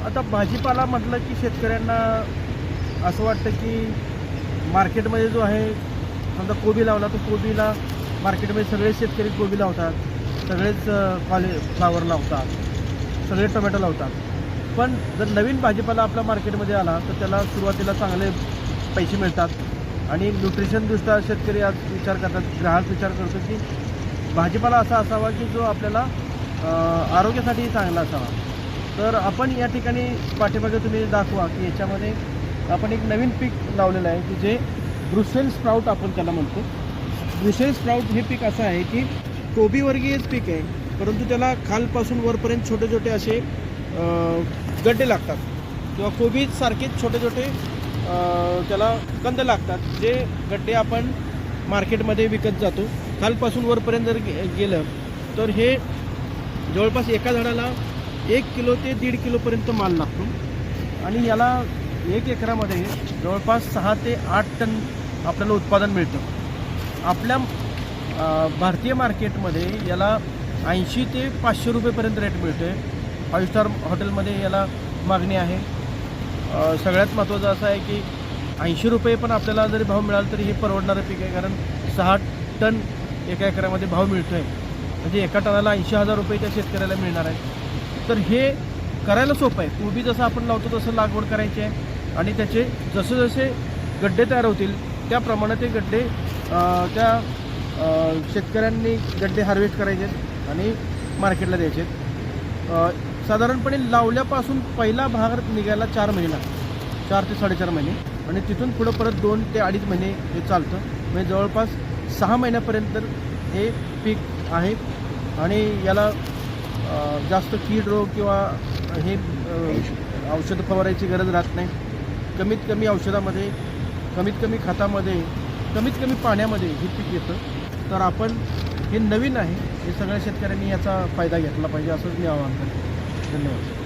आता भाजीपाला म्हटलं की शेतकऱ्यांना असं वाटतं की मार्केटमध्ये जो आहे समजा कोबी लावला तर कोबीला मार्केटमध्ये सगळे शेतकरी कोबी लावतात, सगळेच फ्लावर लावतात, सगळे टोमॅटो लावतात. पण जर नवीन भाजीपाला आपल्या मार्केटमध्ये आला तर त्याला सुरुवातीला चांगले पैसे मिळतात आणि न्यूट्रिशनदृष्ट्या शेतकरी आज विचार करतात, ग्राहक विचार करतो की भाजीपाला असा असावा की जो आपल्याला आरोग्यासाठी चांगला असावा. तर आपण या ठिकाणी पाठीमागे तुम्ही दाखवा की याच्यामध्ये आपण एक नवीन पीक लावलेलं आहे की जे ब्रुसेल्स स्प्राउट आपण त्याला म्हणतो. ब्रुसेल्स स्प्राउट हे पीक असं आहे की कोबीवर्गीयच पीक आहे, परंतु त्याला खालपासून वरपर्यंत छोटे छोटे असे गड्डे लागतात किंवा कोबीसारखेच छोटे छोटे त्याला कंद लागतात, जे गड्डे आपण मार्केटमध्ये विकत जातो. खालपासून वरपर्यंत जर गेलं तर हे जवळपास एका झाडाला 1 किलो ते 1.5 किलोपर्यंत माल लागतो आणि याला 1 एकरामध्ये जवळपास 6 ते 8 टन आपल्याला उत्पादन मिळतं. आपल्या भारतीय मार्केटमध्ये याला 80 ते 500 रुपयेपर्यंत रेट मिळतो आहे. 5 स्टार हॉटेलमध्ये याला मागणी आहे. सगळ्यात महत्त्वाचं असं आहे की 80 रुपये पण आपल्याला जरी भाव मिळाला तरी हे परवडणारं पीक आहे, कारण 6 टन एका एकरामध्ये भाव मिळतो आहे. म्हणजे एका टनाला 80,000 रुपये त्या शेतकऱ्याला मिळणार आहे. तर हे करायला सोपं आहे. कोबी जसं आपण लावतो तसं लागवड करायची आहे आणि त्याचे जसे जसे गड्डे तयार होतील त्याप्रमाणे ते गड्डे त्या शेतकऱ्यांनी गड्डे हार्वेस्ट करायचे आणि मार्केटला द्यायचे. साधारणपणे लावल्यापासून पहिला भाग निघायला 4 महिने लागतात, 4 ते 4.5 महिने, आणि तिथून पुढं परत 2 ते 2.5 महिने हे चालतं. म्हणजे जवळपास 6 महिन्यापर्यंत हे पीक आहे आणि याला जास्त कीड रोग किंवा हे औषधं फवारायची गरज राहत नाही. कमीत कमी औषधामध्ये, कमीत कमी खतामध्ये, कमीत कमी पाण्यामध्ये हे पीक येतं. तर आपण हे नवीन आहे, हे सगळ्या शेतकऱ्यांनी याचा फायदा घेतला पाहिजे असंच मी आवाहन करतो. धन्यवाद.